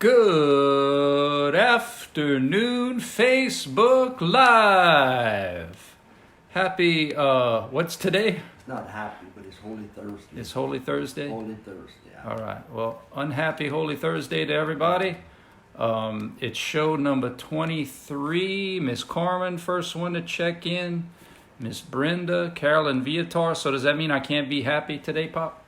Good afternoon, Facebook Live. Happy, what's today? It's not happy, but it's Holy Thursday. It's Holy Thursday? Holy Thursday. Yeah. All right. Well, unhappy Holy Thursday to everybody. It's show number 23. Miss Carmen, first one to check in. Miss Brenda, Carolyn Viatar. So does that mean I can't be happy today, Pop?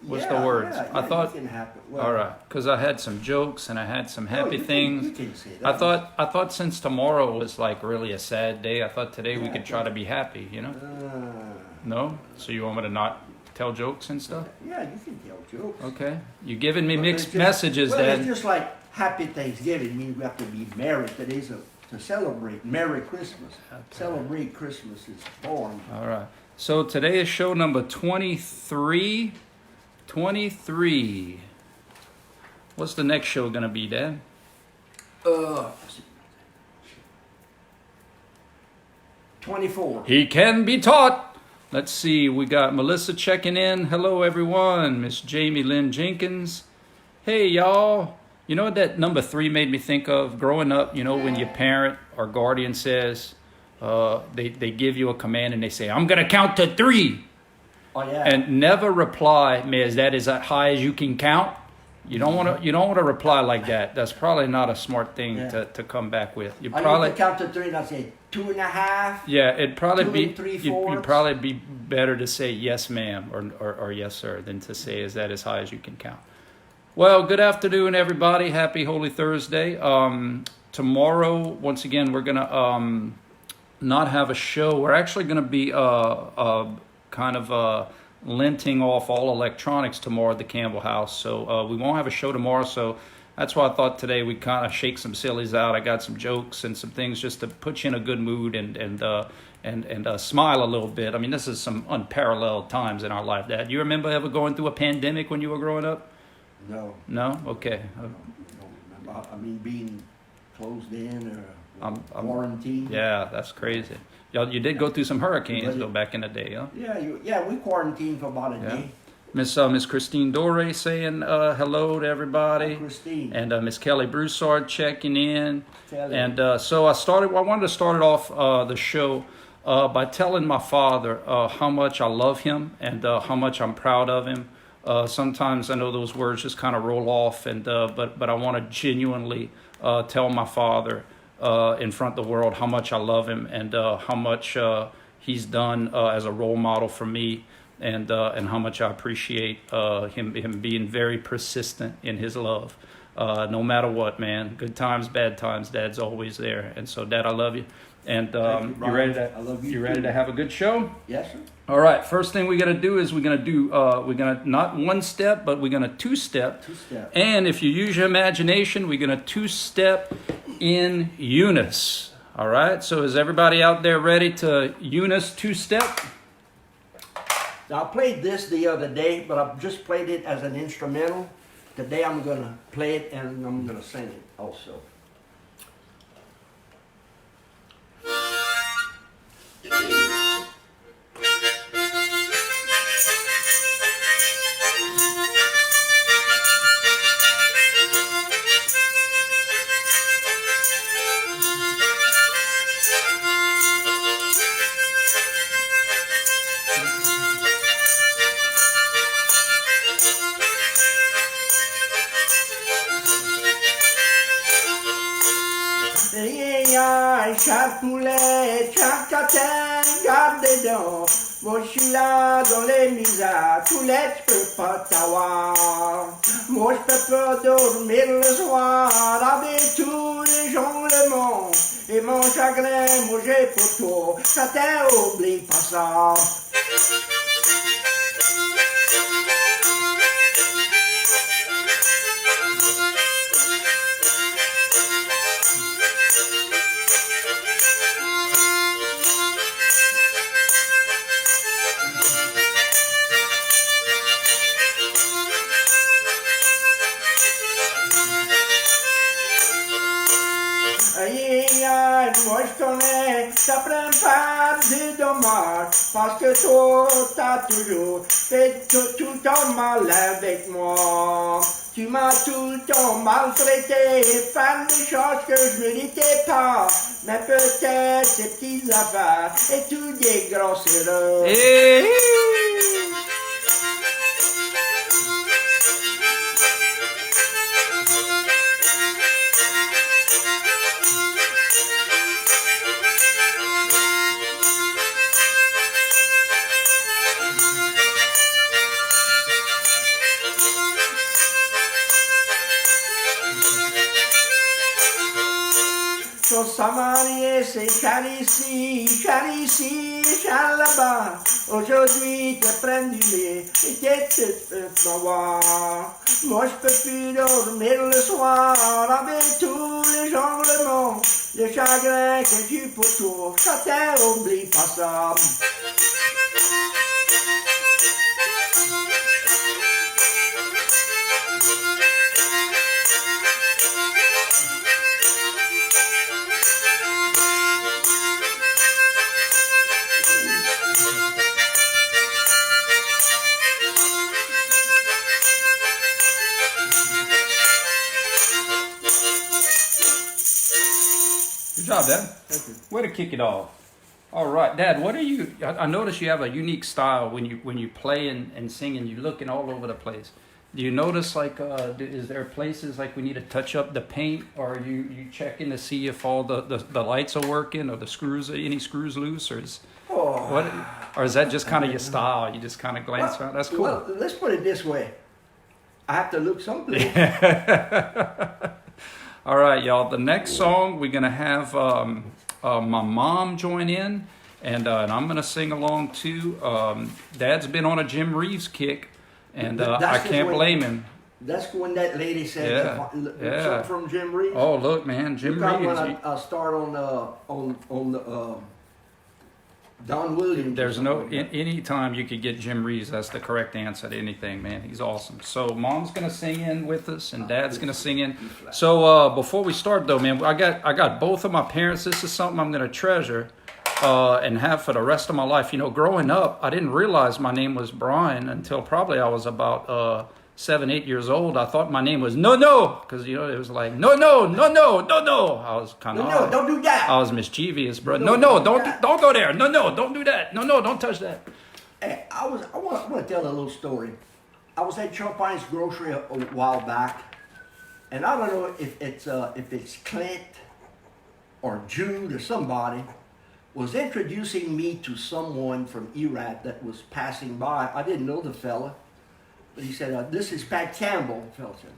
What's the words? Yeah, I thought. you can have it. Well, all right, because I had some jokes and I had some happy things. You can say that. I thought since tomorrow was like really a sad day, I thought today we could try to be happy. You know? No. So you want me to not tell jokes and stuff? Yeah, you can tell jokes. Okay. You're giving me mixed Just, messages, well, Dad. it's just like Happy Thanksgiving means we have to be merry. Today's to celebrate. Merry Christmas. Okay. Celebrate Christmas is born. All right. So today is show number 23. 23. What's the next show gonna be, Dad? 24. He can be taught. Let's see. We got Melissa checking in. Hello, everyone. Miss Jamie Lynn Jenkins. Hey, y'all. You know what that number 3 made me think of? Growing up, you know, when your parent or guardian says, they give you a command and they say, I'm gonna count to 3. Oh, yeah. And never reply, is that as high as you can count? You don't want to reply like that. That's probably not a smart thing to come back with. You probably count to 3 and I say 2.5. Yeah, it'd probably be 3/4. you'd probably be better to say yes, ma'am, or yes, sir, than to say is that as high as you can count. Well, good afternoon, everybody. Happy Holy Thursday. Tomorrow, once again, we're gonna not have a show. We're actually gonna be kind of lenting off all electronics tomorrow at the Campbell house. So we won't have a show tomorrow. So that's why I thought today we'd kind of shake some sillies out. I got some jokes and some things just to put you in a good mood and smile a little bit. I mean, this is some unparalleled times in our life, Dad. You remember ever going through a pandemic when you were growing up? No. No? Okay. No. I mean, being closed in or quarantined. Yeah, that's crazy. You did go through some hurricanes though back in the day, huh? Yeah, we quarantined for about a day. Miss Christine Dore saying hello to everybody. Hi, Christine. And Miss Kelly Broussard checking in. Kelly. And so I wanted to start off the show by telling my father how much I love him and how much I'm proud of him. Sometimes I know those words just kind of roll off, but I want to genuinely tell my father in front of the world how much I love him and how much he's done as a role model for me, and how much I appreciate him being very persistent in his love, no matter what, man. Good times, bad times, Dad's always there. And so, Dad, I love you. And you ready to? I love you. You ready to have a good show? Yes, sir. All right. First thing we're gonna do is we're gonna not one step, but we're gonna two step. And if you use your imagination, we're gonna 2-step in Eunice. All right. So is everybody out there ready to Eunice 2-step? Now, I played this the other day, but I just played it as an instrumental. Today I'm gonna play it and I'm gonna sing it also. Chaque poulet, chaque catin, garde donc. Moi je suis là dans les misères, poulet je peux pas t'avoir. Moi je peux pas dormir le soir avec tous les gens le monde. Et mon chagrin, moi j'ai pour toi, ça t'oublie pas ça. Moi je connais, ça prend pas de dommages, parce que toi t'as toujours fait tout ton mal avec moi. Tu m'as tout le temps maltraité, fan des choses que je méritais pas. Mais peut-être ces petites affaires et tout des grosses erreurs. Hey. Son samarié, c'est car ici, car là-bas. Aujourd'hui, te prends du lait et tu peux m'avoir. Moi, je peux plus dormir le soir avec tous les jonglements. Le chagrin que tu pour toi, ça t'oublie pas ça. Good job, Dad. Thank you. Way to kick it off. All right, Dad. What are you? I notice you have a unique style when you play and sing, and you're looking all over the place. Do you notice is there places like we need to touch up the paint, or are you checking to see if all the lights are working, or the screws any screws loose, or is that just kind of your style? You just kind of glance around. That's cool. Well, let's put it this way. I have to look someplace. All right, y'all. The next song we're gonna have my mom join in, and I'm gonna sing along too. Dad's been on a Jim Reeves kick, and I can't blame him. That's when that lady said, Yeah. from Jim Reeves. Oh, look, man, Jim Look Reeves. when I start on the Don Williams. There's any time you could get Jim Reeves, that's the correct answer to anything, man. He's awesome. So mom's gonna sing in with us, and dad's gonna sing in. So before we start though, man, I got both of my parents. This is something I'm gonna treasure and have for the rest of my life. You know, growing up, I didn't realize my name was Brian until probably I was about 7, 8 years old. I thought my name was No, because it was like no. I was kind of No, don't do that. I was mischievous, bro. No, No, don't do that. don't go there. No, don't do that. No, don't touch that. Hey, I want to tell a little story. I was at Chopin's grocery a while back, and I don't know if it's Clint or Jude or somebody was introducing me to someone from Iraq that was passing by. I didn't know the fella. But he said, this is Pat Campbell. The fellow said,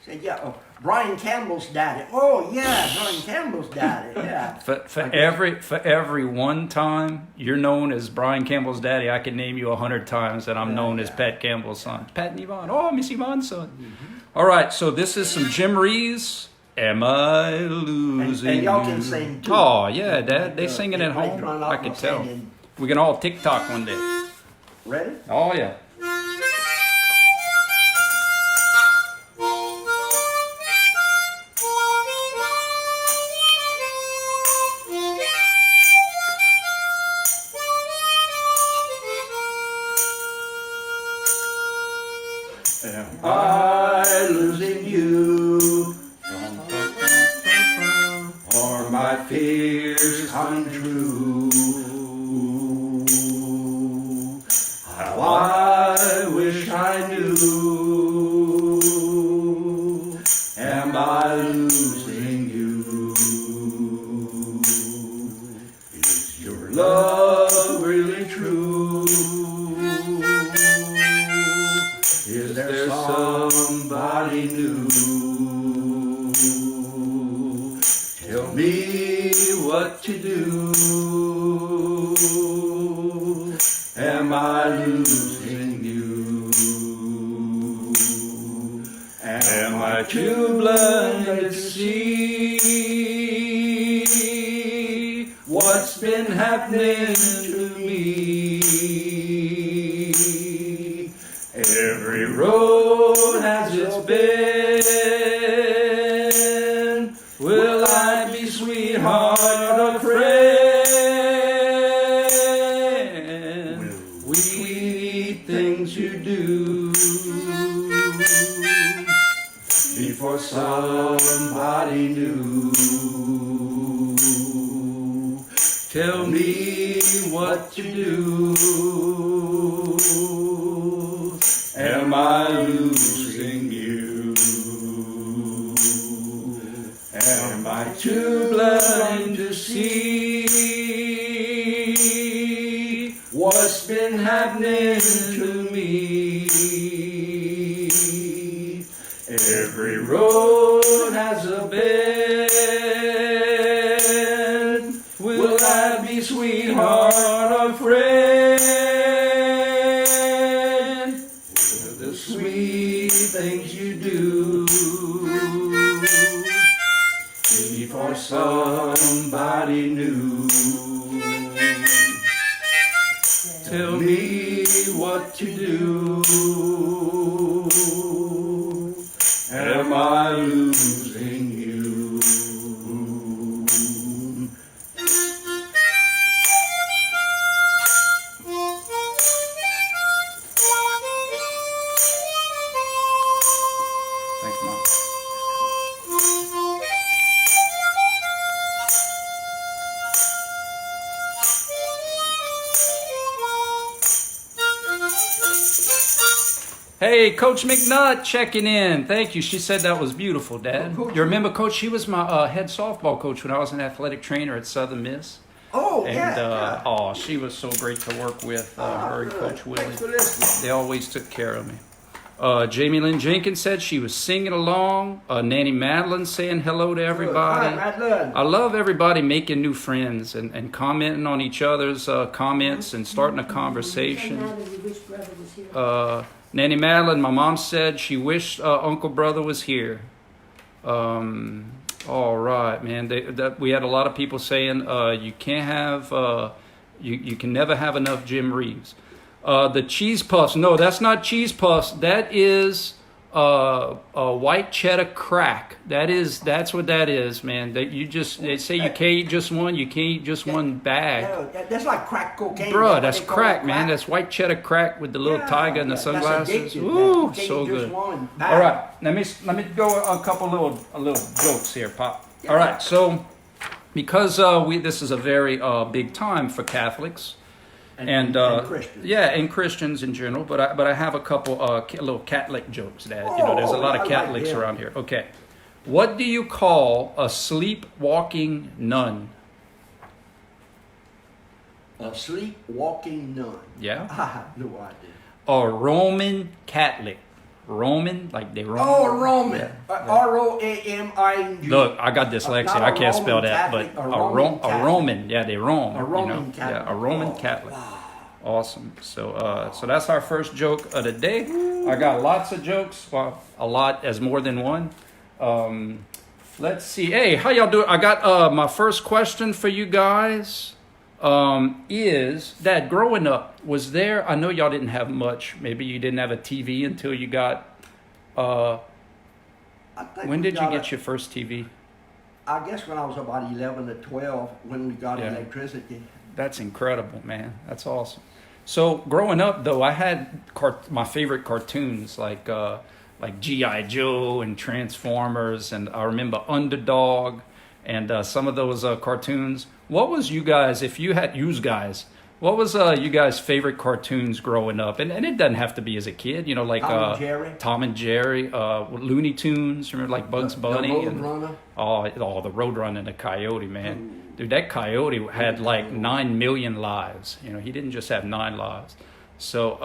said, yeah, Brian Campbell's daddy. Oh, yeah, Brian Campbell's daddy, yeah. For every one time you're known as Brian Campbell's daddy, I can name you 100 times that I'm known as Pat Campbell's son. Pat and Yvonne. Oh, Miss Yvonne's son. Mm-hmm. All right, so this is some Jim Reeves. Am I losing and y'all you? can sing too. Oh, yeah, Dad. They singing at home. I can tell. Singing. We can all TikTok one day. Ready? Oh, yeah. Am I losing you? Are my fears come true? How I wish I knew. Am I losing you? Is your love really true? Is there somebody new? Tell me what to do. Am I losing you? Am I too blind to see what's been happening to me? Every road has its bend. Will I be sweetheart or friend? We things you do. before somebody new. Tell me what to do. Am I losing you? Am I too blind to see what's been happening to me? Every road has a bend. Will I be sweetheart or friend? With the sweet things you do before somebody new. Tell me what to do. Am I losing you? Thanks, Mom. Hey, Coach McNutt checking in. Thank you. She said that was beautiful, Dad. Coach, You remember, Coach? She was my head softball coach when I was an athletic trainer at Southern Miss. Oh, And yeah. oh, she was so great to work with. Her and Good. Coach Willie. Thanks for listening. They always took care of me. Jamie Lynn Jenkins said she was singing along. Nanny Madeline saying hello to everybody. Hi, Madeline. I love everybody making new friends and commenting on each other's comments and starting a conversation. Nanny Madeline, my mom said she wished Uncle Brother was here. All right, man. We had a lot of people saying you can't have, you can never have enough Jim Reeves. The cheese puffs. No, that's not cheese puffs. That is white cheddar crack. That's what that is, man. They say you can't eat just one. You can't eat just one bag. No, that's like crack cocaine. Bruh, that's what they call crack, it, man. That's white cheddar crack with the little tiger and the that's sunglasses. addictive, Ooh, man. You so can't eat just good. one All bag. right, let me go a couple little jokes here, Pop. All right, so because this is a very big time for Catholics. And Christians. Yeah, and Christians in general, but I have a couple little Catholic jokes, Dad. There's a lot I of like Catholics them. around here. Okay, what do you call a sleepwalking nun? A sleepwalking nun. Yeah, I have no idea. a Roman Catholic. Roman, like they Roman. Oh, Roman. Yeah. R-O-A-M-I-N-G. Look, I got dyslexia. Not I a can't spell Roman that, Catholic, but a a Roman Catholic. Roman. Yeah, they Rome. A Roman Yeah, Catholic. a Roman Oh, Catholic. wow. Awesome. So that's our first joke of the day. I got lots of jokes. Well, a lot as more than one. Let's see. Hey, how y'all doing? I got my first question for you guys. Is that growing up, was there? I know y'all didn't have much. Maybe you didn't have a TV until you got. I think When we did you got get your first TV? I guess when I was about 11 or 12 when we got Yeah. electricity. That's incredible, man. That's awesome. So growing up, though, I had my favorite cartoons like G.I. Joe and Transformers, and I remember Underdog and some of those cartoons. What was you guys, if you had what was you guys' favorite cartoons growing up? And it doesn't have to be as a kid, like Tom and Jerry. Tom and Jerry, Looney Tunes, remember like Bugs Bunny? The and, Roadrunner. Oh, the Roadrunner and the Coyote, man. Dude, that Coyote had like 9 million lives. He didn't just have 9 lives. So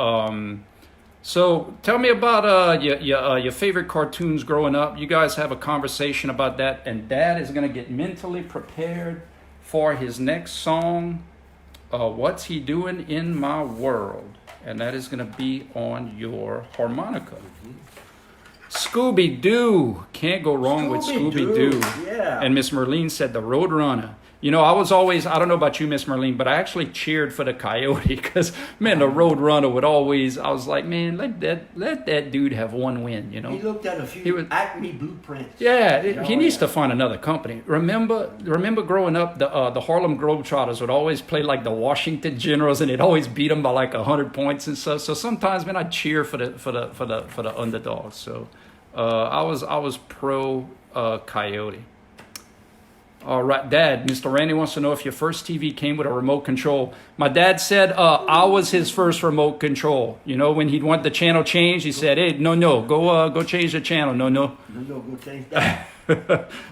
tell me about your favorite cartoons growing up. You guys have a conversation about that, and Dad is going to get mentally prepared for his next song, What's He Doing in My World? And that is going to be on your harmonica. Scooby-Doo. Can't go wrong with Scooby-Doo. Scooby-Doo. Yeah. And Miss Merlene said the Roadrunner. I was always, I don't know about you, Miss Merlene, but I actually cheered for the Coyote because, man, the Roadrunner would always, I was like, man, let that dude have one win, He looked at a He few was- Acme blueprints. Yeah, he needs yeah. to find another company. Remember growing up, the Harlem Globetrotters would always play like the Washington Generals, and they'd always beat them by like 100 points and stuff. So sometimes, man, I'd cheer for the underdogs. So I was pro Coyote. All right, Dad. Mr. Randy wants to know if your first TV came with a remote control. My dad said I was his first remote control. You know, when he'd want the channel changed, he said, "Hey, no, go change the channel. No." No, go change that.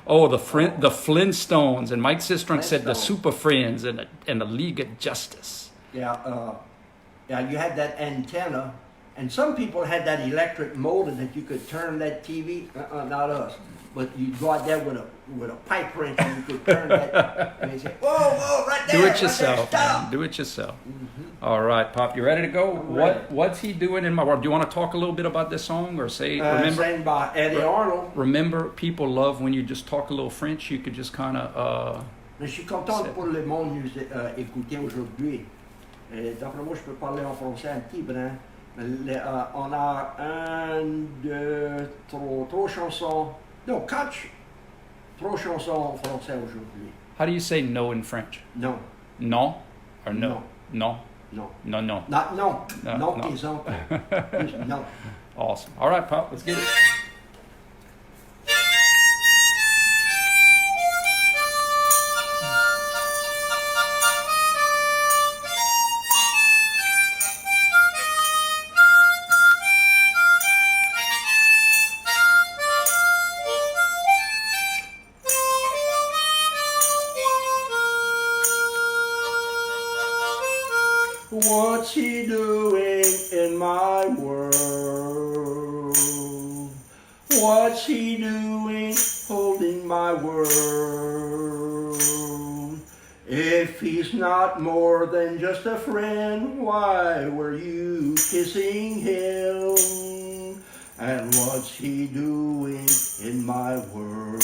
Oh, the Flintstones, and Mike Sistrunk said the Flintstones. Super Friends and the League of Justice. Yeah, you had that antenna, and some people had that electric motor that you could turn that TV. Not us, but you go out there with a pipe wrench and you could turn that. And they say, "Whoa, right there!" Do it right yourself, there, man. stop. Do it yourself. All right, Pop, you ready to go? ready. What's he doing in my world? Do you want to talk a little bit about this song, or say remember? Sang by Eddie Arnold. Remember, people love when you just talk a little French. You could just kind of. Mais je suis content pour le monde nous écouter aujourd'hui. D'après moi, je peux parler en français un petit brin. On a trois chansons. Non, trois chansons en français aujourd'hui. How do you say no in French? Non. Non or no? No. Non. No. No. Not non. No, Non, no. tes enfants. Juste non. Awesome. All right, Pop, let's get it. What's he doing in my world? What's he doing holding my world? If he's not more than just a friend, why were you kissing him? And what's he doing in my world?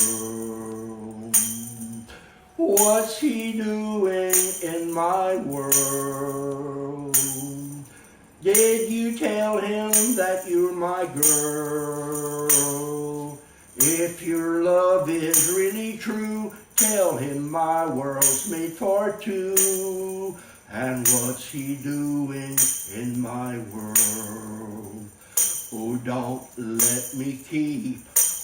What's he doing in my world? Did you tell him that you're my girl? If your love is really true, tell him my world's made for two. And what's he doing in my world? Oh, don't let me keep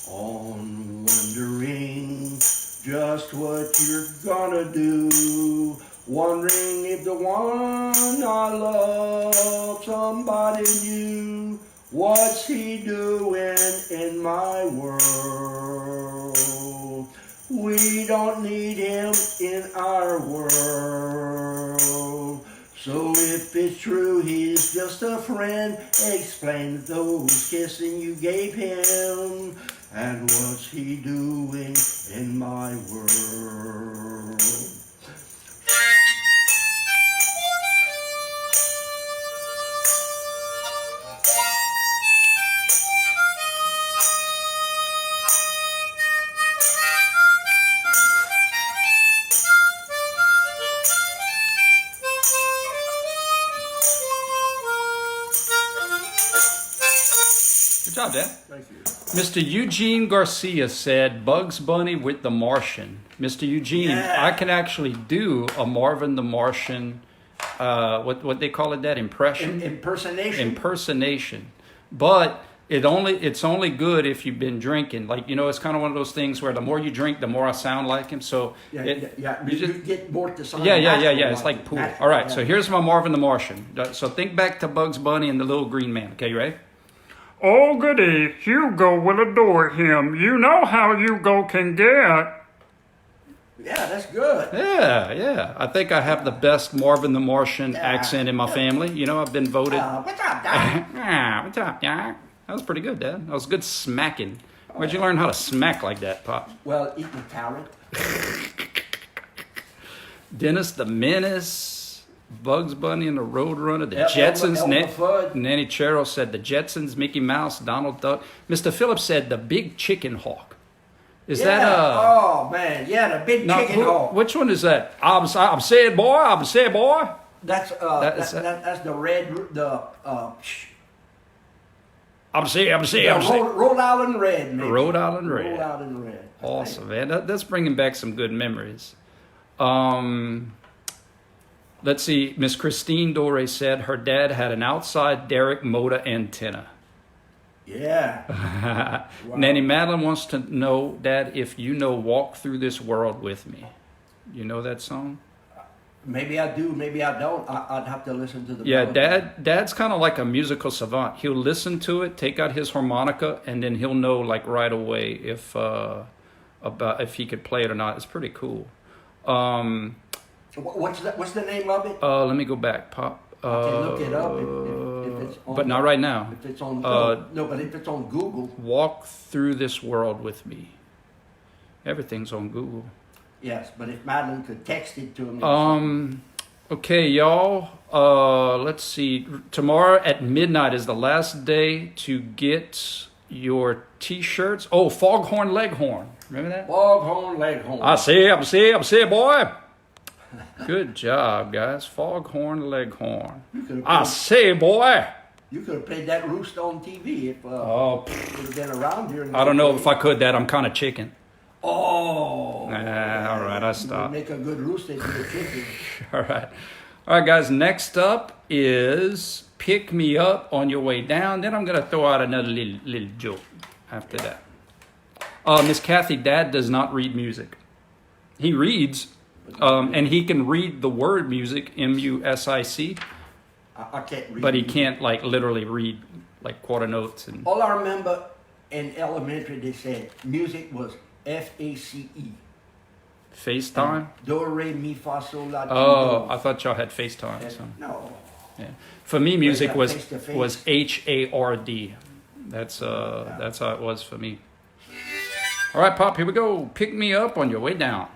on wondering just what you're gonna do. Wondering if the one I love somebody new. What's he doing in my world? We don't need him in our world. So if it's true he's just a friend, explain those kissing you gave him. And what's he doing in my world? Good job, Dad. Thank you. Mr. Eugene Garcia said Bugs Bunny with the Martian. Mr. Eugene, Yeah. I can actually do a Marvin the Martian, what they call it, that impression? Impersonation. But it's only good if you've been drinking. Like, you know, it's kind of one of those things where the more you drink, the more I sound like him. So Yeah, you you just- get more to sound yeah. natural, It's like pool. natural, All right, yeah. so here's my Marvin the Martian. So think back to Bugs Bunny and the little green man. Okay, you ready? Oh, goody, Hugo will adore him. You know how Hugo can get. Yeah, that's good. Yeah. I think I have the best Marvin the Martian Yeah. accent in my family. You know, I've been voted. What's up, Doc? What's up, Doc? That was pretty good, Dad. That was good smacking. Where'd you learn how to smack like that, Pop? Well, eat the carrot. Dennis the Menace, Bugs Bunny and the Roadrunner, the El- Jetsons. Elmer Fudd. Nanny Chero said the Jetsons, Mickey Mouse, Donald Duck. Mr. Phillips said the Big Chicken Hawk. Is Yeah. that Oh man, yeah, the big now, chicken hawk. which one is that? I'm saying boy. That's That's- that's the red I'm saying. Rhode Island red. Maybe. Rhode Island red. Rhode Island red. Awesome, man. That's bringing back some good memories. Let's see. Miss Christine Dore said her dad had an outside Derek Moda antenna. Yeah. Wow. Nanny Madeline wants to know, Dad, if you know "Walk Through This World with Me." You know that song? Maybe I do, maybe I don't. I'd have to listen to the Yeah, melody. Dad's kind of like a musical savant. He'll listen to it, take out his harmonica, and then he'll know like right away if he could play it or not. It's pretty cool. What's the name of it? Let me go back, Pop. I can look it up if it's on. But not right now. If it's on no, but if it's on Google. Walk Through This World with Me. Everything's on Google. Yes, but if Madeline could text it to me. Okay, y'all. Let's see. Tomorrow at midnight is the last day to get your T-shirts. Oh, Foghorn Leghorn. Remember that? Foghorn Leghorn. I see, boy. Good job, guys. Foghorn Leghorn. I see, boy. You could have played that roost on TV if it would have been around here. I don't know if I could, Dad. I'm kind of chicken. Oh. All right, I stopped. Make a good roasted chicken. All right, guys. Next up is "Pick Me Up on Your Way Down." Then I'm gonna throw out another little joke after that. Miss Kathy, Dad does not read music. He reads, and he can read the word music, music. I can't read. But he can't like literally read like quarter notes and. All I remember in elementary, they said music was FACE. FaceTime? Do, re, mi, fa, sol, la, ti, Oh, do. I thought y'all had FaceTime. So. No. Yeah. For me, music got was face-to-face. was HARD. That's how it was for me. All right, Pop. Here we go. Pick me up on your way down.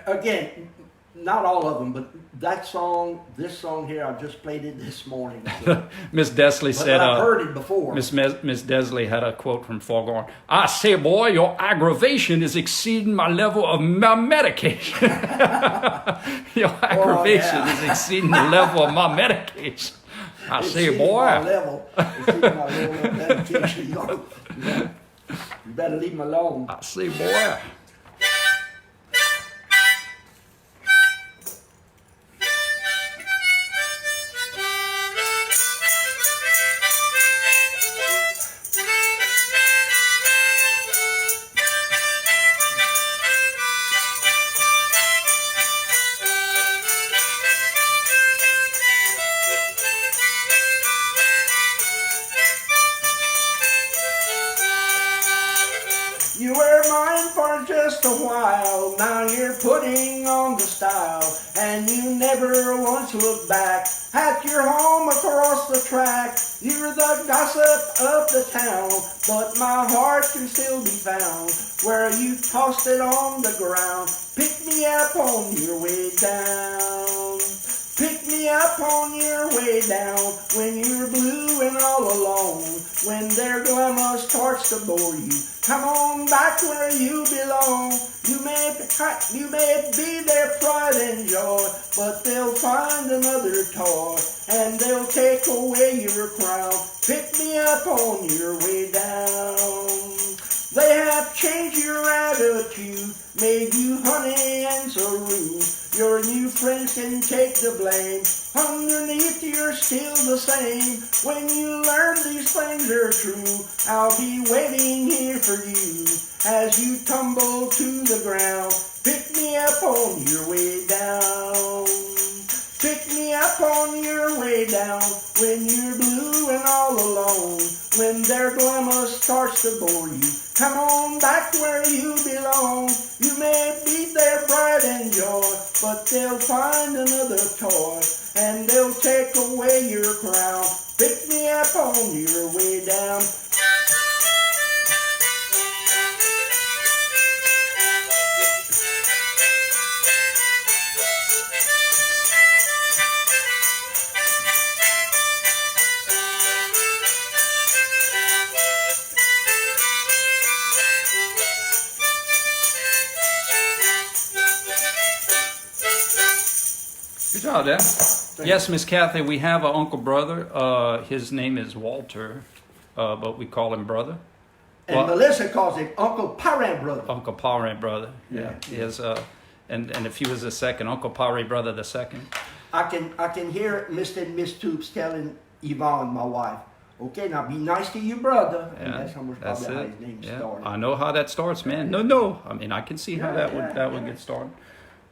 Again, not all of them, but this song here, I just played it this morning. So. Miss Desley But said. I've heard it before. Miss Desley had a quote from Foghorn. I say, boy, your aggravation is exceeding my level of my medication. Your aggravation is exceeding the level of my medication. I say, boy. Exceeding my level of medication. You better leave him alone. I say, boy. You were mine for just a while, now you're putting on the style, and you never once look back at your home across the track. You're the gossip of the town, but my heart can still be found where you tossed it on the ground. Pick me up on your way down. Pick me up on your way down when you're blue and all alone, when their glamour starts to bore you. Come on back where you belong. You may be their pride and joy, but they'll find another toy and they'll take away your crown. Pick me up on your way down. They have changed your attitude, made you honey and so rude. Your new friends can take the blame. Underneath you're still the same. When you learn these things are true, I'll be waiting here for you as you tumble to the ground. Pick me up on your way down. Pick me up on your way down when you're blue and all alone, when their glamour starts to bore you. Come on back where you belong. You may be their pride and joy, but they'll find another toy and they'll take away your crown. Pick me up on your way down. Good job, Dad. Yes, Miss Kathy, we have an uncle brother. His name is Walter, but we call him brother. And Melissa calls him Uncle Parent Brother. Uncle Parent Brother. Yeah. He has, and if he was the second, Uncle Parent Brother the second. I can hear Mr. and Miss Tubes telling Yvonne, my wife, Okay, now be nice to your brother. And Yeah, that's almost that's probably how it. his name Yeah, started. I know how that starts, man. No. I mean, I can see how that would get started.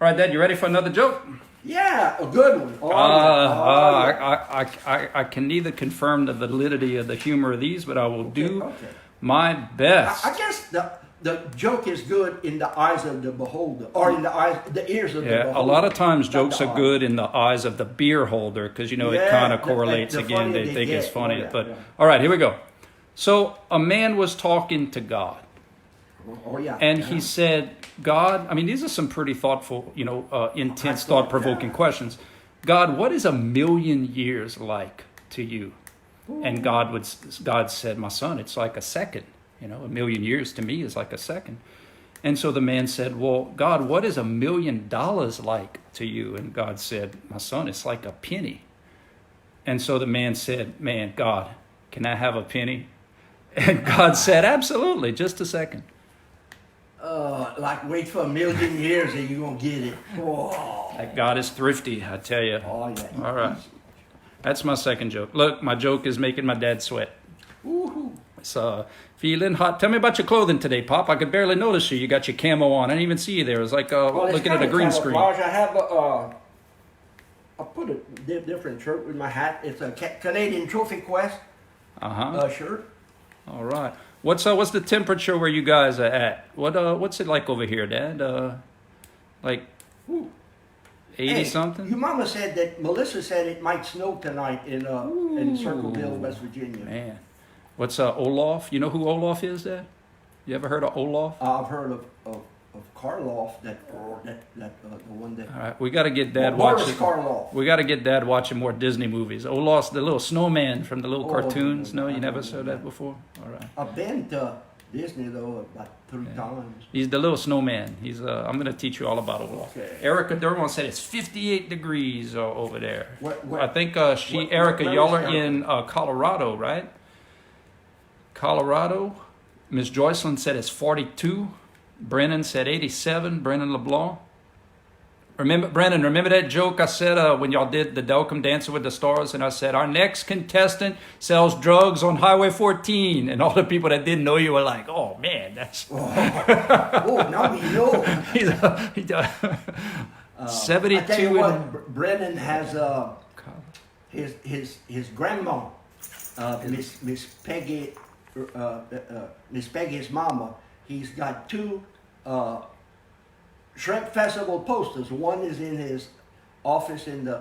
All right, Dad, you ready for another joke? Yeah, a good one. Oh, yeah. I can neither confirm the validity of the humor of these, but I will do Okay. my best. I guess the joke is good in the eyes of the beholder, or in the ears of the beholder. Yeah, a lot of times not jokes the are eye. good in the eyes of the beer holder because, you know, it Yeah, kind of the correlates again. funnier They they think it's get. funny. Oh, yeah, But yeah. all right, here we go. So a man was talking to God. Oh, yeah. And yeah. he said, God, I mean, these are some pretty thoughtful, intense, thought-provoking questions. God, what is 1,000,000 years like to you? And God said, my son, it's like a second. 1,000,000 years to me is like a second. And so the man said, well, God, what is $1,000,000 like to you? And God said, my son, it's like a penny. And so the man said, man, God, can I have a penny? And God said, absolutely, just a second. Like wait for 1,000,000 years and you're going to get it. Oh, That God is thrifty, I tell you. yeah. All right. That's my second joke. Look, my joke is making my dad sweat. Woohoo. It's feeling hot. Tell me about your clothing today, Pop. I could barely notice you. You got your camo on. I didn't even see you there. It was like Well, looking at a green screen. I have I put a different shirt with my hat. It's a Canadian Trophy Quest Uh-huh. shirt. All right. What's the temperature where you guys are at? What's it like over here, Dad? Like Ooh. 80 Hey, something? Your mama said that Melissa said it might snow tonight in Circleville, West Virginia. Man. What's Olaf? You know who Olaf is, Dad? You ever heard of Olaf? I've heard of Karloff, the one that. All right, we got to get Dad Boris watching. Karloff. We got to get Dad watching more Disney movies. Olaf's the little snowman from the little Oh, cartoons. No, you I never don't saw know that that. before. All right. I've been to Disney though about 3 times. He's the little snowman. He's. I'm going to teach you all about Olaf. Okay. Erica Derwin said it's 58 degrees over there. Where- I think where Erica, is y'all are Erica? in Colorado, right? Colorado. Miss Joycelyn said it's 42. Brennan said 87. Brennan LeBlanc. Remember that joke I said when y'all did the Delcom Dancing with the Stars? And I said, our next contestant sells drugs on Highway 14. And all the people that didn't know you were like, oh, man, that's... Oh, now we know. He's 72. I tell you and- what, Brennan has his grandma, Miss Peggy, Miss Peggy's mama. He's got 2 Shrimp Festival posters. One is in his office in the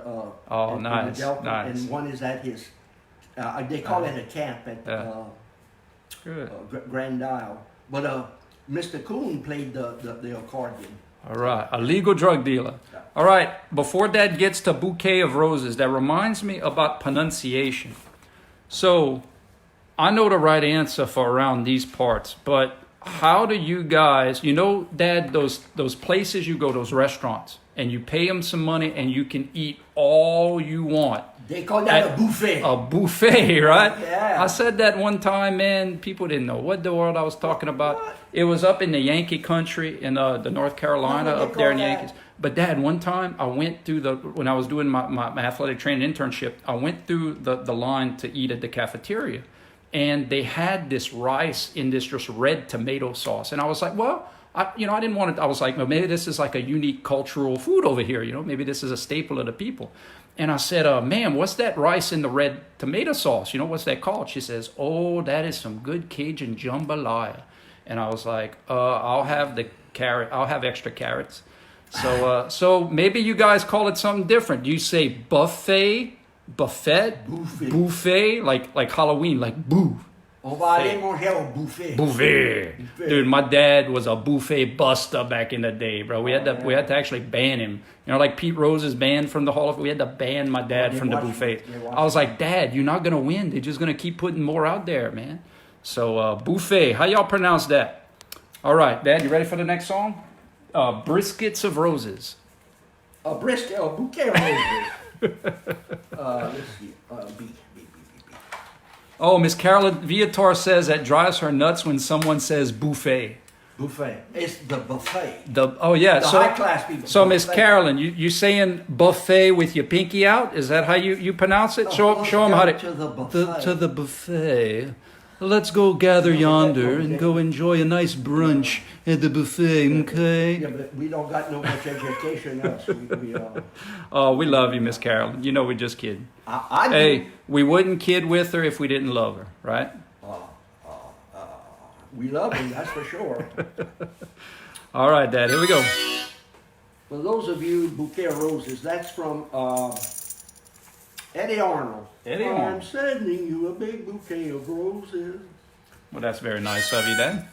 in nice, the Delco, nice. and one is at his. They call it a camp at Good. Grand Isle. But Mr. Coon played the accordion. All right, a legal drug dealer. All right, before Dad gets to Bouquet of Roses, that reminds me about pronunciation. So, I know the right answer for around these parts, but how do you guys, Dad, those places you go, those restaurants, and you pay them some money and you can eat all you want. They call that a buffet. A buffet, right? Yeah. I said that one time, man. People didn't know what the world I was talking about. What? It was up in the Yankee country in the North Carolina, What would they up there in call that? Yankees. But Dad, one time I went through when I was doing my athletic training internship, I went through the line to eat at the cafeteria. And they had this rice in this just red tomato sauce. And I was like, well, I didn't want it. I was like, well, maybe this is like a unique cultural food over here. Maybe this is a staple of the people. And I said, ma'am, what's that rice in the red tomato sauce? What's that called? She says, oh, that is some good Cajun jambalaya. And I was like, I'll have the carrot. I'll have extra carrots. So maybe you guys call it something different. Do you say buffet? Buffet? Buffet? Like Halloween, like boo. On va aller manger au buffet. Buffet. Dude, my dad was a buffet buster back in the day, bro. We had to actually ban him. Like Pete Rose is banned from the Hall of... We had to ban my dad from the buffet. I was like, Dad, you're not going to win. They're just going to keep putting more out there, man. So, buffet. How y'all pronounce that? All right, Dad, you ready for the next song? Briskets of Roses. A brisket, a bouquet of roses. Let's see. B. Oh, Miss Carolyn Viator says that drives her nuts when someone says buffet. Buffet. It's the buffet. Oh yeah. The So high class people. so Miss Buffet. Carolyn, you saying buffet with your pinky out? Is that how you pronounce it? Show let's them go how to to the buffet. to the buffet. Let's go gather yonder and go enjoy a nice brunch at the buffet, okay? Yeah, but we don't got no much education else. Oh, we love you, Miss Carolyn. You know we're just kidding. I do. Hey, we wouldn't kid with her if we didn't love her, right? We love her, that's for sure. All right, Dad, here we go. For those of you, Bouquet of Roses, that's from Eddie Arnold. Eddie I'm Arnold. sending you a big bouquet of roses. Well, that's very nice of you, Dad.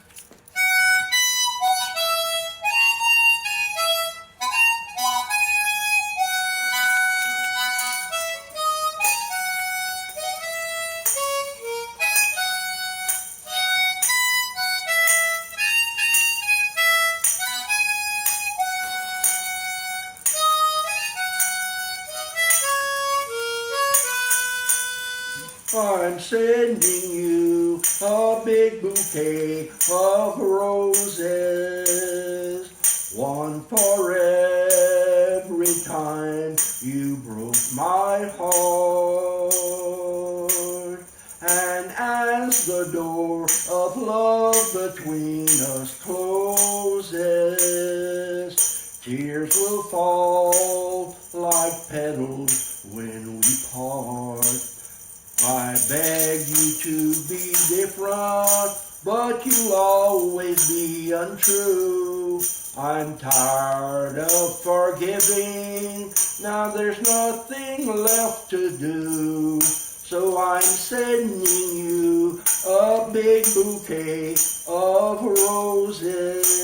I'm sending you a big bouquet of roses, one for every time you broke my heart. And as the door of love between us closes, tears will fall like petals when we part. I beg you to be different, but you'll always be untrue. I'm tired of forgiving, now there's nothing left to do. So I'm sending you a big bouquet of roses,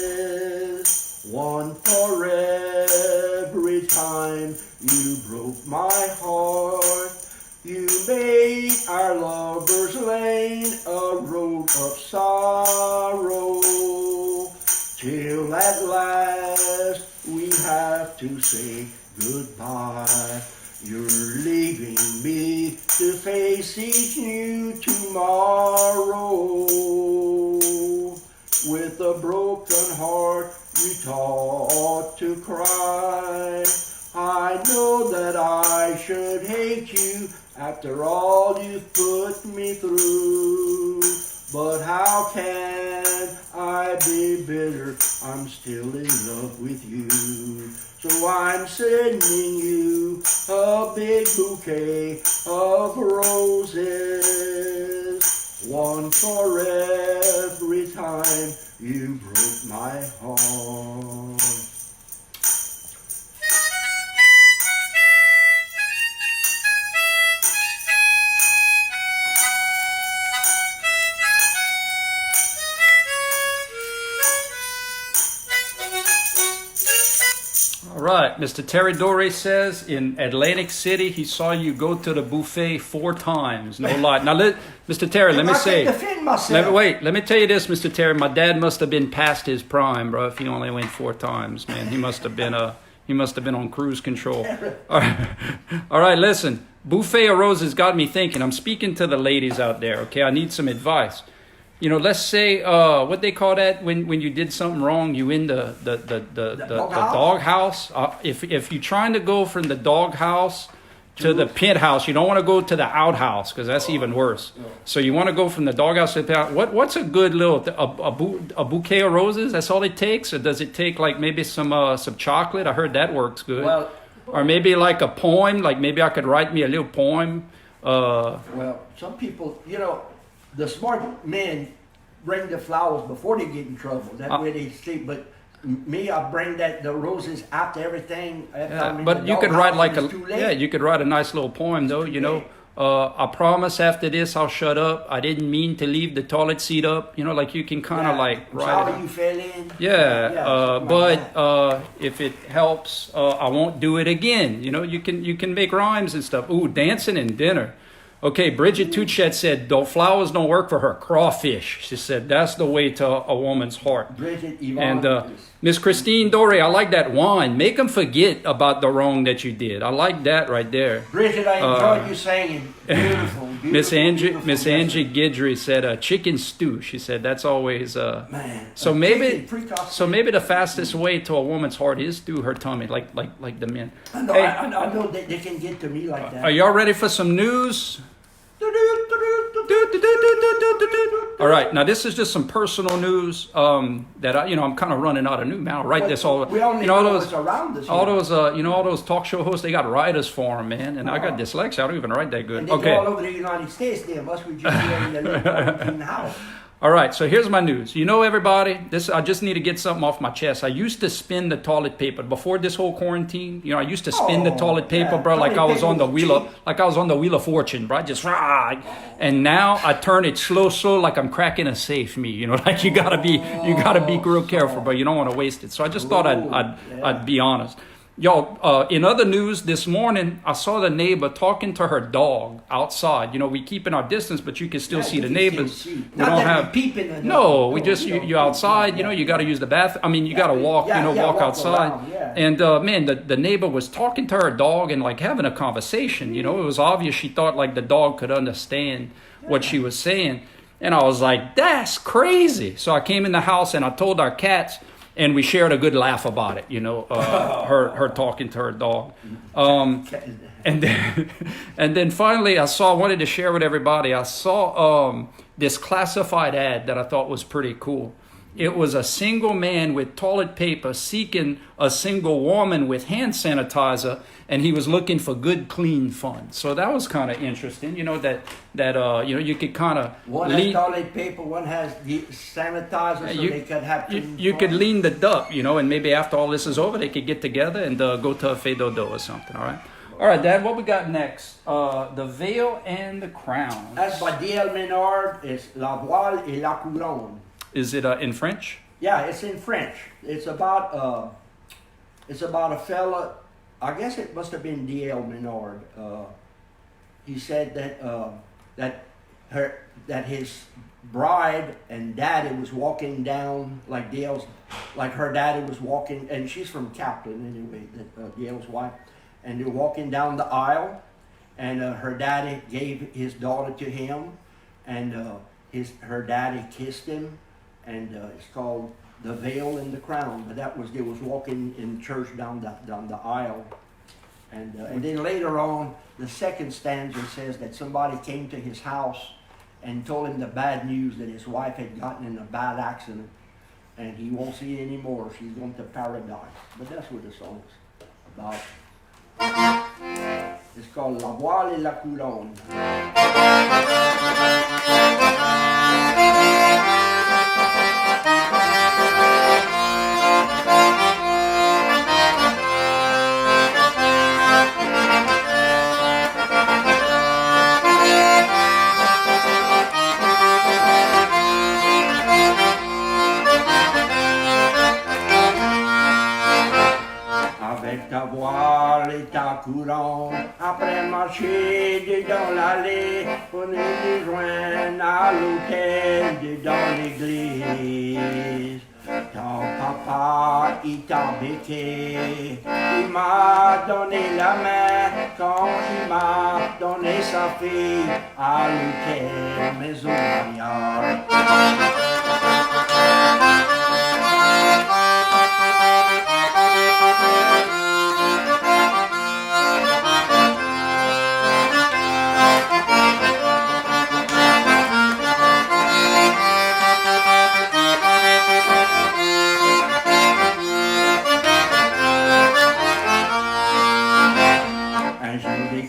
one for every time you broke my heart. You made our lover's lane a road of sorrow, till at last we have to say goodbye. You're leaving me to face each new tomorrow. With a broken heart you taught to cry. I know that I should hate you after all you've put me through. But how can I be bitter? I'm still in love with you. So I'm sending you a big bouquet of roses, one for every time you broke my heart. All right, Mr. Terry Dore says in Atlantic City he saw you go to the buffet 4 times. No lie. Now, Mr. Terry, let me say. Defend myself. Let me tell you this, Mr. Terry. My dad must have been past his prime, bro. If he only went 4 times, man, he must have been on cruise control. All right, listen. Bouquet of Roses got me thinking. I'm speaking to the ladies out there. Okay, I need some advice. You know, let's say what they call that when you did something wrong, you in the doghouse. If you're trying to go from the doghouse to the penthouse, you don't want to go to the outhouse because that's even worse. So you want to go from the doghouse to the penthouse. What's a good little a bouquet of roses? That's all it takes, or does it take like maybe some chocolate? I heard that works good. Well, or maybe like a poem. Like maybe I could write me a little poem. Well, some people, you know, the smart men bring the flowers before they get in trouble. That way they sleep. But me, I bring the roses after everything. But you could write like you could write a nice little poem though. You know, I promise after this I'll shut up. I didn't mean to leave the toilet seat up. You know, like you can kind of like write. Sorry you fell in. But if it helps, I won't do it again. You know, you can make rhymes and stuff. Ooh, dancing and dinner. Okay, Bridget Tuchet said, "Though flowers don't work for her, crawfish." She said, "That's the way to a woman's heart." Bridget, And Miss Christine Dore, I like that wine. Make them forget about the wrong that you did. I like that right there. Bridget, I enjoyed you singing. Beautiful, Miss Angie Guidry said chicken stew. She said that's always Man, so chicken maybe fricassee. the fastest way to a woman's heart is through her tummy, like the men. I know, Hey, I know they can get to me like that. are y'all ready for some news? All right, now this is just some personal news that I'm kind of running out of news. Man, I'll write this all. We only all know those what's around us. all here. those all those talk show hosts, they got writers for them, man, and I got dyslexia. I don't even write that good. And they go Okay. all over the United States. They must be just here in the house. All right, so here's my news. Everybody, I just need to get something off my chest. I used to spin the toilet paper before this whole quarantine. I used to spin the toilet paper, yeah. bro, like I was Toilet on the paper wheel was of, fortune, bro. Just and now I turn it slow, like I'm cracking a safe. Like you gotta be real careful, but you don't want to waste it. So I just thought I'd be honest. Y'all, in other news this morning, I saw the neighbor talking to her dog outside. We keeping our distance, but you can still see the neighbors. We don't have peeping. No, we just you're outside. You got to use the bathroom. I mean, you got to walk. Walk outside. Around, yeah. And man, the neighbor was talking to her dog and like having a conversation. It was obvious she thought like the dog could understand what she was saying. And I was like, that's crazy. So I came in the house and I told our cats. And we shared a good laugh about it, her talking to her dog. And then finally I wanted to share with everybody, I saw this classified ad that I thought was pretty cool. It was a single man with toilet paper seeking a single woman with hand sanitizer, and he was looking for good, clean fun. So that was kind of interesting, that you could kind of one has toilet paper, one has the sanitizer, so they could have. You could lean the duck, and maybe after all this is over, they could get together and go to a Fedodo or something. All right, Dad. What we got next? The Veil and the Crown. That's by D.L. Menard. It's La Voile et la Couronne. Is it in French? Yeah, it's in French. It's about a fella. I guess it must have been D.L. Menard. He said that his bride and daddy was walking down like her daddy was walking, and she's from Kaplan anyway. D.L.'s wife, and they're walking down the aisle, and her daddy gave his daughter to him, and her daddy kissed him. And it's called The Veil and the Crown. But they was walking in church down the aisle. And then later on, the second stanza says that somebody came to his house and told him the bad news that his wife had gotten in a bad accident. And he won't see it anymore. She's going to paradise. But that's what the song is about. It's called La Voile et la Couronne. Avec ta voile et ta couronne, après marcher dans l'allée, pour nous rejoindre à l'hôtel dans l'église. Ton papa, il t'a béqué, il m'a donné la main quand il m'a donné sa fille à l'hôtel Maison Mariale.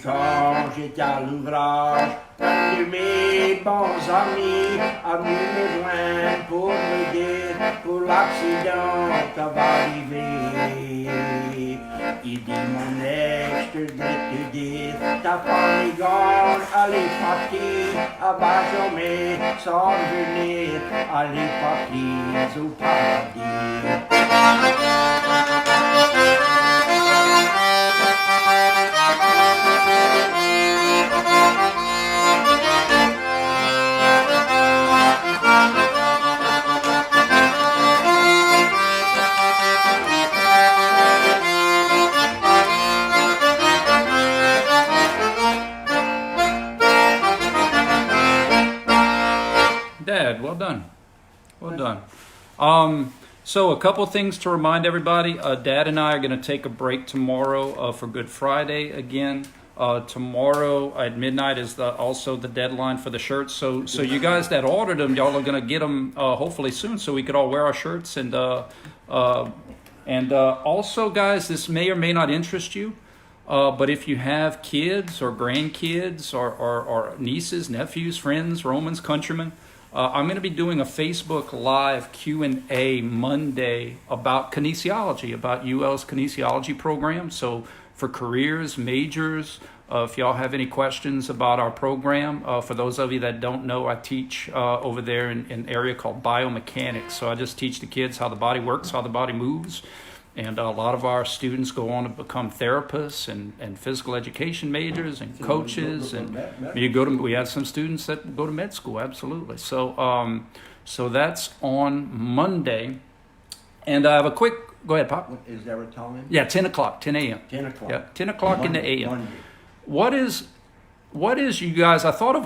Quand j'étais à l'ouvrage, un de mes bons amis a venu me joindre pour me dire pour l'accident qui va arriver. Il dit mon ex, je te regrette de dire, ta femme est grande, elle est partie à Bajomé sans revenir, elle est partie au paradis. Well done. So a couple things to remind everybody. Dad and I are going to take a break tomorrow for Good Friday again. Tomorrow at midnight is also the deadline for the shirts. So you guys that ordered them, y'all are going to get them hopefully soon, so we could all wear our shirts. And also, guys, this may or may not interest you, but if you have kids or grandkids or nieces, nephews, friends, Romans, countrymen, I'm going to be doing a Facebook Live Q&A Monday about kinesiology, about UL's kinesiology program. So for careers, majors, if y'all have any questions about our program, for those of you that don't know, I teach over there in an area called biomechanics. So I just teach the kids how the body works, how the body moves. And a lot of our students go on to become therapists and physical education majors and coaches. And we have some students that go to med school, absolutely. So so that's on Monday. And I have a quick, go ahead, Pop. Is there a time? Yeah, 10 o'clock, 10 a.m. 10 o'clock. Yeah, 10 o'clock in the a.m. Monday. What is, you guys, I thought of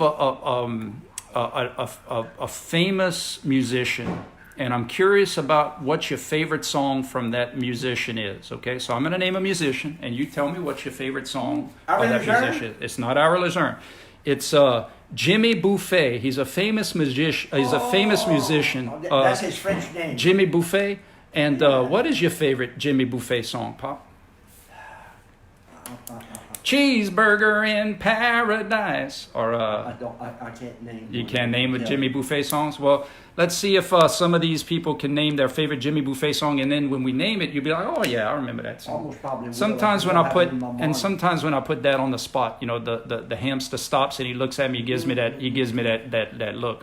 a famous musician, and I'm curious about what your favorite song from that musician is, okay? So I'm going to name a musician, and you tell me what your favorite song by that musician is. It's not Ira Lezerne. It's Jimmy Buffet. He's a famous musician. That's his French name. Jimmy Buffet. And what is your favorite Jimmy Buffet song, Pop? Cheeseburger in Paradise. Or I can't name. You can't name a Jimmy Buffet songs? Well, let's see if some of these people can name their favorite Jimmy Buffet song, and then when we name it, you'll be like, "Oh yeah, I remember that song." Almost probably. Sometimes when I put that on the spot, you know, the hamster stops and he looks at me, he gives me that look.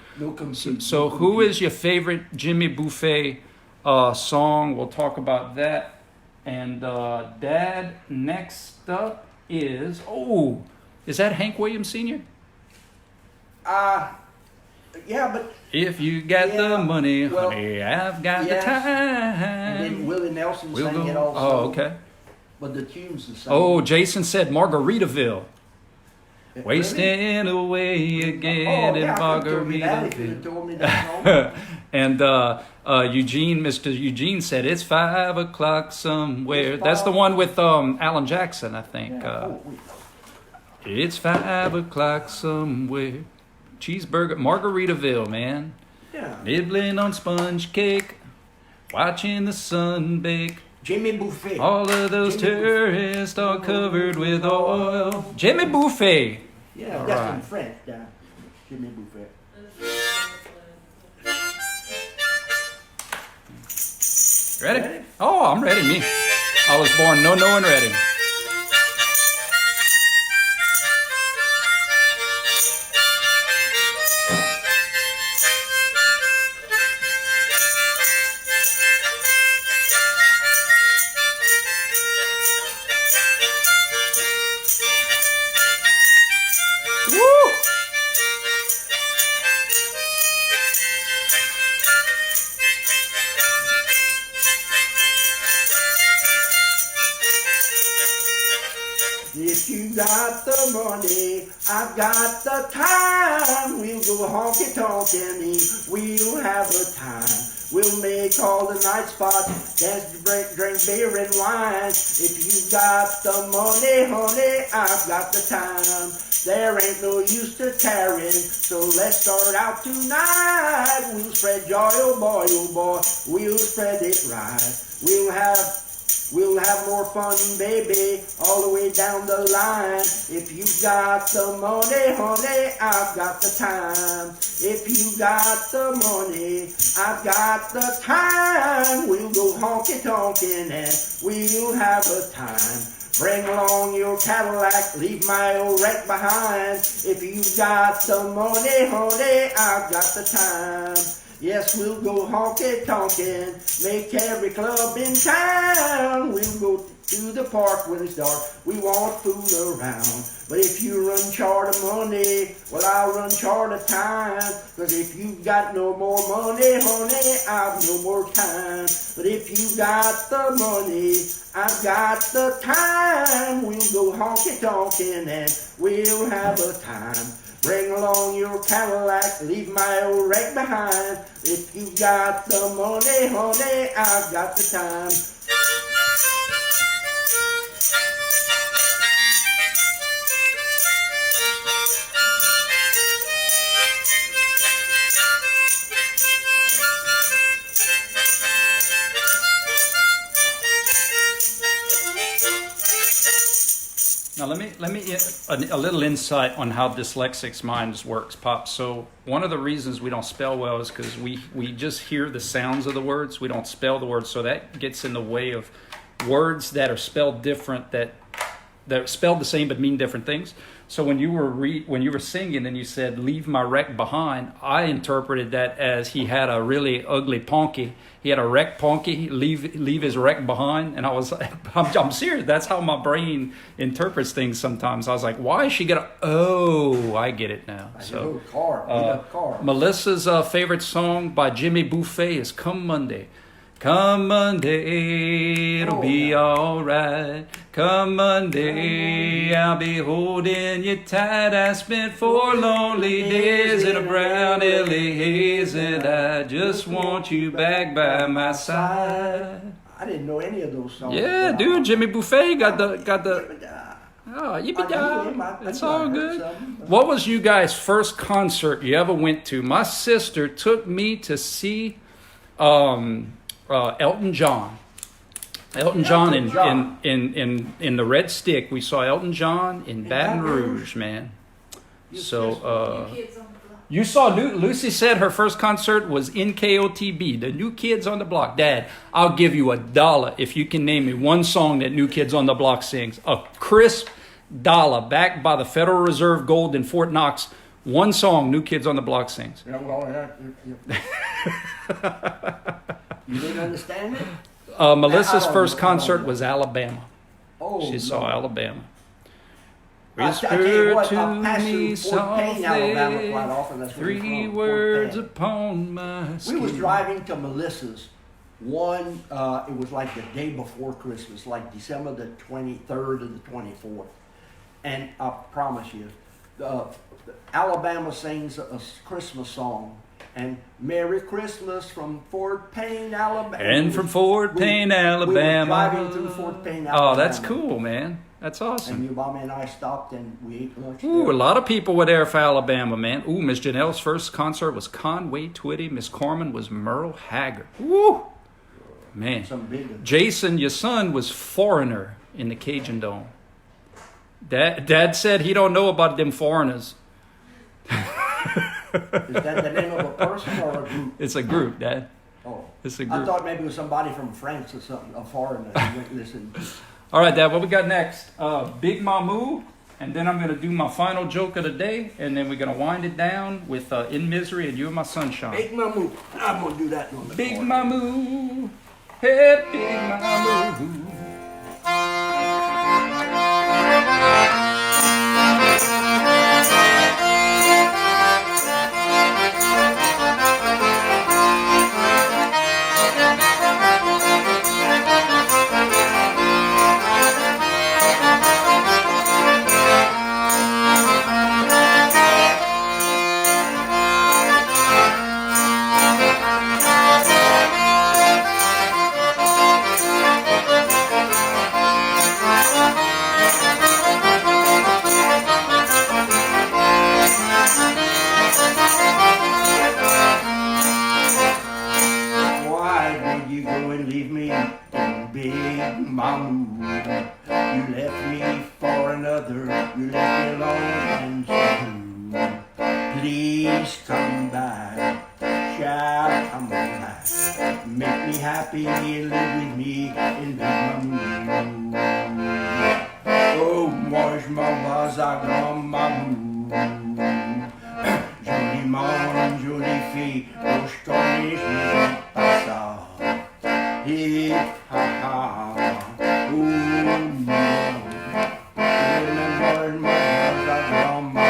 So who is your favorite Jimmy Buffet song? We'll talk about that. And Dad, next up is that Hank Williams Sr.? Yeah, but if you got the money, honey, I've got the time. And then Willie Nelson sang it also. Oh, okay. But the tune's the same. Oh, Jason said Margaritaville. Wasting away again in Margaritaville. And Mr. Eugene said it's 5 o'clock somewhere. That's the one with Alan Jackson, I think. It's 5 o'clock somewhere. Cheeseburger, Margaritaville, man. Yeah. Nibbling on sponge cake, watching the sun bake. Jimmy Buffet. All of those tourists are covered with oil. Jimmy Buffet. Yeah, all that's right. in French. Jimmy Buffet. Ready? Oh, I'm ready, me. I was born no knowing ready. If you got the money, I've got the time. We'll go honky-tonkin', we'll have a time. We'll make all the night spots, dance, drink beer and wine. If you got the money, honey, I've got the time. There ain't no use to tarrying, so let's start out tonight. We'll spread joy, oh boy, we'll spread it right. We'll have more fun, baby, all the way down the line. If you got the money, honey, I've got the time. If you got the money, I've got the time. We'll go honky-tonkin' and we'll have a time. Bring along your Cadillac, leave my old wreck behind. If you got the money, honey, I've got the time. Yes, we'll go honky-tonkin', make every club in town. We'll go to the park when it's dark, we won't fool around. But if you run short of money, well, I'll run short of time. Cause if you got no more money, honey, I've no more time. But if you got the money, I've got the time. We'll go honky-tonkin' and we'll have a time. Bring along your Cadillac, leave my old wreck behind. If you got the money, honey, I've got the time. Now let me a little insight on how dyslexics' minds works, Pop. So one of the reasons we don't spell well is because we just hear the sounds of the words. We don't spell the words, so that gets in the way of words that are spelled different, that are spelled the same but mean different things. So when you were singing and you said "leave my wreck behind," I interpreted that as he had a really ugly ponky. He had a wreck ponky. Leave his wreck behind, and I was like, I'm serious. That's how my brain interprets things sometimes. I was like, why is she gonna? Oh, I get it now. So car. Melissa's favorite song by Jimmy Buffet is "Come Monday." Come Monday, it'll be all right. Come Monday, I'll be holding you tight. I spent 4 lonely days in a brown LA haze, and I just want you back by my side. I didn't know any of those songs. Yeah, dude, Jimmy Buffet got the. Oh, yippee-da. It's all good. What was you guys' first concert you ever went to? My sister took me to see Elton John. Elton John in the Red Stick. We saw Elton John in Baton Rouge, man. So you saw Lucy said her first concert was in KOTB, the New Kids on the Block. Dad, I'll give you $1 if you can name me one song that New Kids on the Block sings. A crisp dollar backed by the Federal Reserve Gold in Fort Knox. One song New Kids on the Block sings. You didn't understand it? Melissa's first concert was Alabama. Oh, she saw Alabama. I tell you what, I Whisper passed to through me Fort Payne, Alabama quite often. softly, That's where we're 3 from, words Fort upon my Payne. skin. We was driving to Melissa's. One, it was like the day before Christmas, like December the 23rd or the 24th. And I promise you, Alabama sings a Christmas song. And Merry Christmas from Fort Payne, Alabama. And from Fort Payne, Alabama. We were driving through Fort Payne, Alabama. Oh, that's cool, man. That's awesome. And your mom and I stopped and we ate lunch. Ooh, there. a lot of people were there for Alabama, man. Ooh, Miss Janelle's first concert was Conway Twitty. Miss Corman was Merle Haggard. Woo! Man. Some big Jason, your son, was Foreigner in the Cajun Dome. Dad said he don't know about them foreigners. Is that the name of a person or a group? It's a group, Dad. Oh. It's a group. I thought maybe it was somebody from France or something, a foreigner. You went listen. All right, Dad, what we got next? Big Mamou, and then I'm going to do my final joke of the day, and then we're going to wind it down with In Misery and You and My Sunshine. Big Mamou. I'm going to do that on the Big floor. Mamou, hey, Big Mamou. You left me for another, you left me alone and blue. Please come back, child, come on back. Make me happy and live with me in Mamou. Oh, moi je m'en vais à grand Mamou. Jolie maman, jolie fille, oh je connais, je ne dis pas ça. Hi, ha, ha, ooh, no. Remember my house, I love my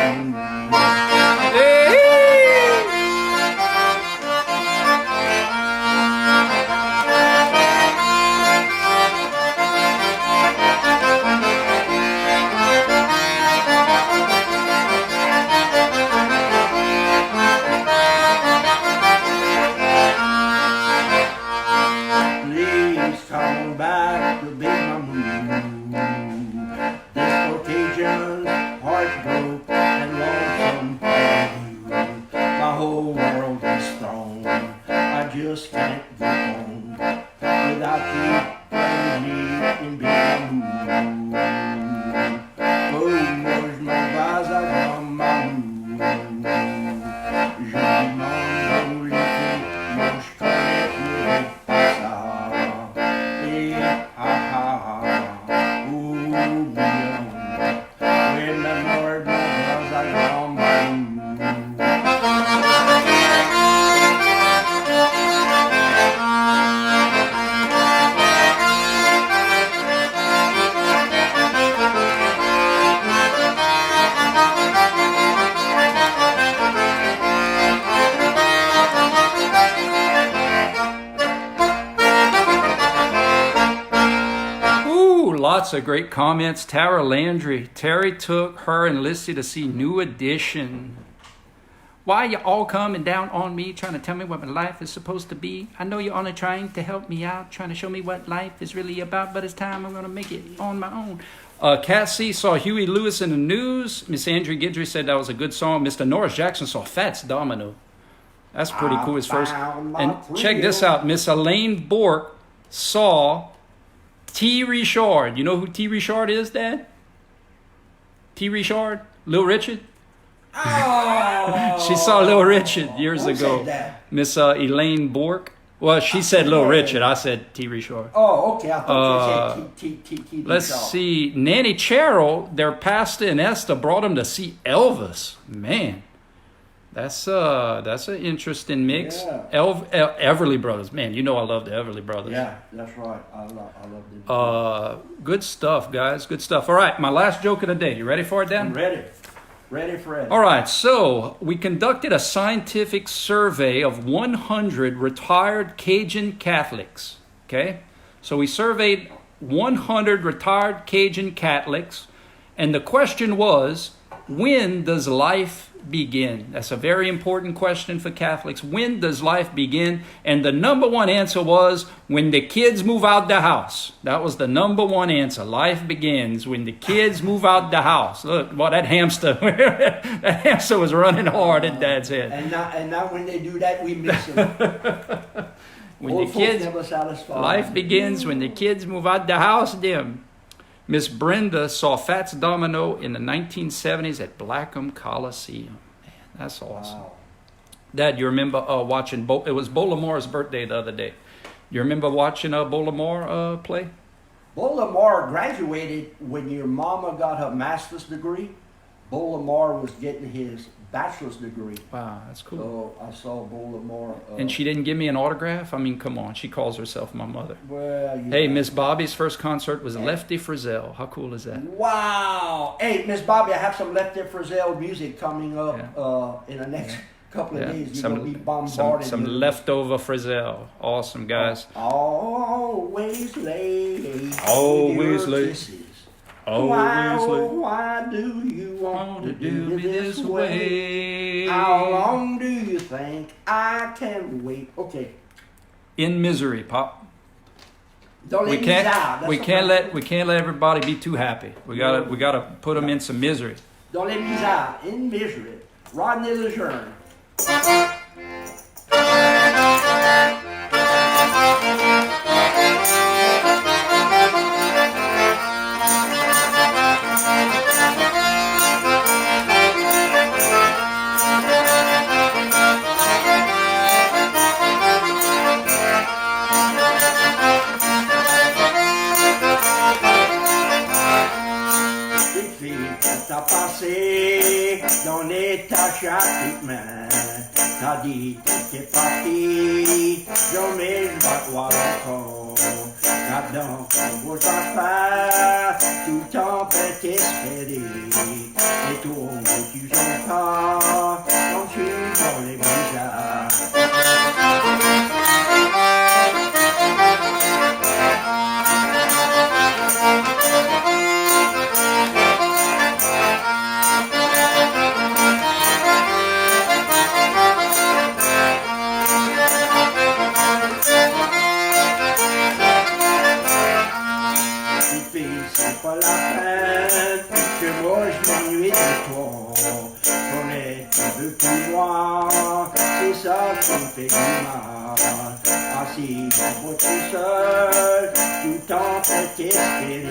just can't go on without you playing me in Mamou. Oh, moi je m'en vais à grand Mamou. Je demande où les filles, moi je connais pas ça. Et ah ah ah, oublions, oui, mais moi je m'en vais à grand Mamou. Lots of great comments. Tara Landry. Terry took her and Lissy to see New Edition. Why you all coming down on me, trying to tell me what my life is supposed to be? I know you're only trying to help me out, trying to show me what life is really about, but it's time I'm going to make it on my own. Cassie saw Huey Lewis in the news. Miss Andrea Guidry said that was a good song. Mr. Norris Jackson saw Fats Domino. That's pretty cool. His first. And check this out. Miss Elaine Bork saw T. Richard. You know who T. Richard is, Dad? T. Richard? Little Richard? Oh, she saw Little Richard years ago. Miss Elaine Bork. Well, she said Little Richard. I said T. Richard. Oh, okay. I thought you said T. Let's see. Nanny Cheryl, their pastor in Esther, brought them to see Elvis. Man, that's an interesting mix. Yeah. Everly Brothers. Man, you know I love the Everly Brothers. Yeah, that's right. I love them. Good stuff, guys. Good stuff. All right, my last joke of the day. You ready for it, Dan? I'm ready. Ready for it. All right, so we conducted a scientific survey of 100 retired Cajun Catholics, okay? So we surveyed 100 retired Cajun Catholics, and the question was, when does life begin? That's a very important question for Catholics. When does life begin? And the number one answer was when the kids move out the house. That was the number one answer. Life begins when the kids move out the house. Look, well, that hamster was running hard in Dad's head. And now when they do that, we miss them. When the kids, life begins when the kids move out the house, them. Miss Brenda saw Fats Domino in the 1970s at Blackham Coliseum. Man, that's awesome. Wow. Dad, you remember watching, it was Bolamor's birthday the other day. You remember watching Bolamor play? Bolamor graduated when your mama got her master's degree. Bolamor was getting his bachelor's degree. Wow, that's cool. So I saw Bolamor. And she didn't give me an autograph? I mean, come on. She calls herself my mother. Well, yeah. Hey, Miss Bobby's first concert was Lefty Frizzell. How cool is that? Wow. Hey, Miss Bobby, I have some Lefty Frizzell music coming up in the next couple of days. You're going to be bombarded. Some leftover Frizzell. Awesome, guys. Always late. Always late. Kisses. Why do you want to do me this way? How long do you think I can wait? Okay. In misery, Pop. Don't let me die. We can't let everybody be too happy. We gotta put them in some misery. Don't let me die in misery. Rodney Lejeune. T'as passé dans les tâches chatiquement, t'as dit que t'es parti, jamais je vais te voir encore. Là-dedans, on vous affaires, tout le temps peut espérer, et toi, tu joues pas, quand tu dans les bizarres. C'est pas la peine que moi je m'ennuie de toi. On est un peu plus loin, c'est ça qui fait du mal. Assis dans votre sous-sol, tout en fait espérer.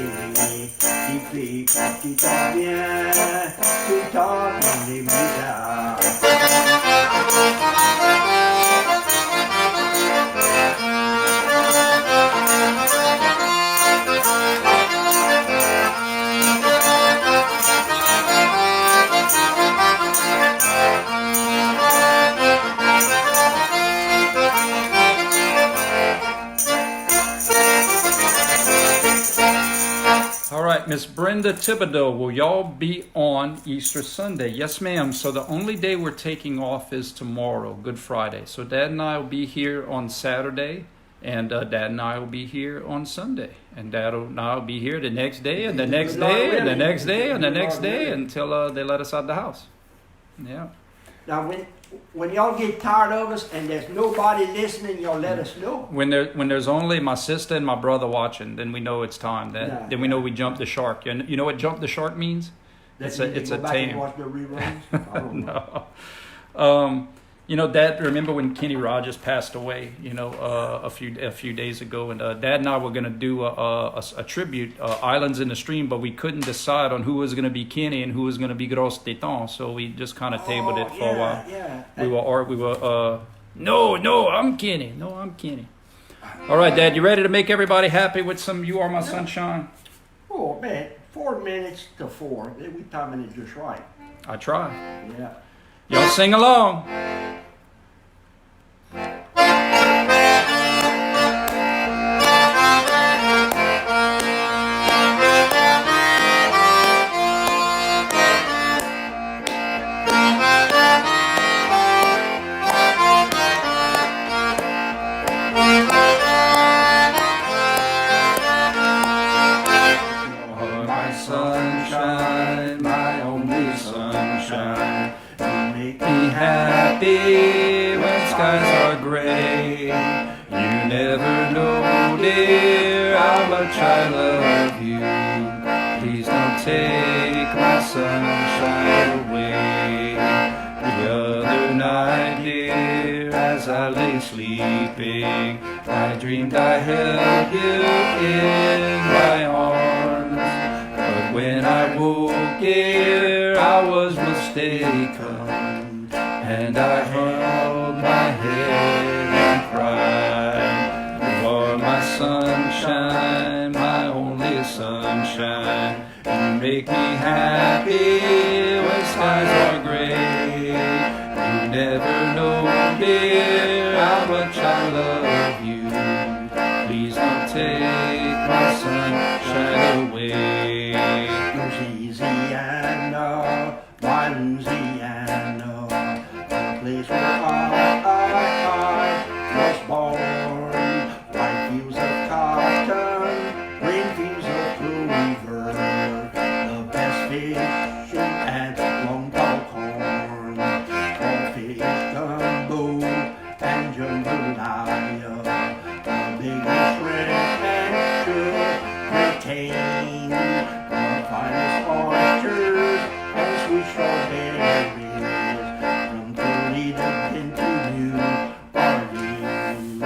Qui fait quand tu t'en viens, tout en dans les misères. All right, Miss Brenda Thibodeau, will y'all be on Easter Sunday? Yes, ma'am. So the only day we're taking off is tomorrow, Good Friday. So Dad and I will be here on Saturday, and Dad and I will be here on Sunday. And Dad and I will be here the next day, and the next day, and the next day, and the next day, until they let us out the house. Yeah. Now, when y'all get tired of us and there's nobody listening, y'all let us know. When there's only my sister and my brother watching, then we know it's time. Then we know we jumped the shark. You know what jump the shark means? It's a tame. Watch the reruns? I don't know. No. You know, Dad, remember when Kenny Rogers passed away, a few days ago, and Dad and I were going to do a tribute, Islands in the Stream, but we couldn't decide on who was going to be Kenny and who was going to be Gros Teton, so we just kind of tabled it for a while. Yeah. No, I'm Kenny. No, I'm Kenny. All right, Dad, you ready to make everybody happy with some You Are My Sunshine? Oh, man, 4 minutes to 4. We timing it just right. I try. Yeah. Y'all sing along. My sunshine, my only sunshine. You make me happy when skies are gray. You never know, dear, how much I love you. Please don't take my sunshine away. The other night, dear, as I lay sleeping, I dreamed I held you in my arms. But when I woke, dear, I was mistaken, and I held my head and cried. You are my sunshine, my only sunshine. You make me happy when skies are gray. You never know, dear, how much I love you. Please don't take my sunshine away. Louisiana, my Louisiana, the place where I was born. White fields of cotton, green fields of clover, the best fish and long tall corn, crawfish, gumbo, and jambalaya, the biggest shrimp and sugar retain, the finest oysters and sweet strawberries, from Toledo into New Orleans.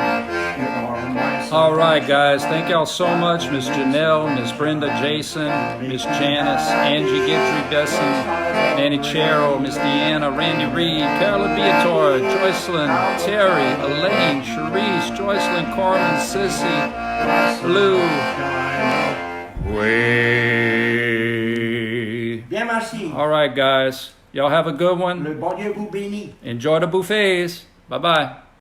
You are my All right, guys. Thank y'all so much. Miss Janelle, Miss Brenda Jason, Miss Janice, Angie Guidry Besson, Nanny Chero, Miss Deanna, Randy Reed, Carolyn Viator, Joycelyn, Terry, Elaine, Cherise, Joycelyn, Carlin, Sissy, Blue. Way. Bien, merci. All right, guys. Y'all have a good one. Le bon Dieu vous bénit. Enjoy the buffets. Bye-bye.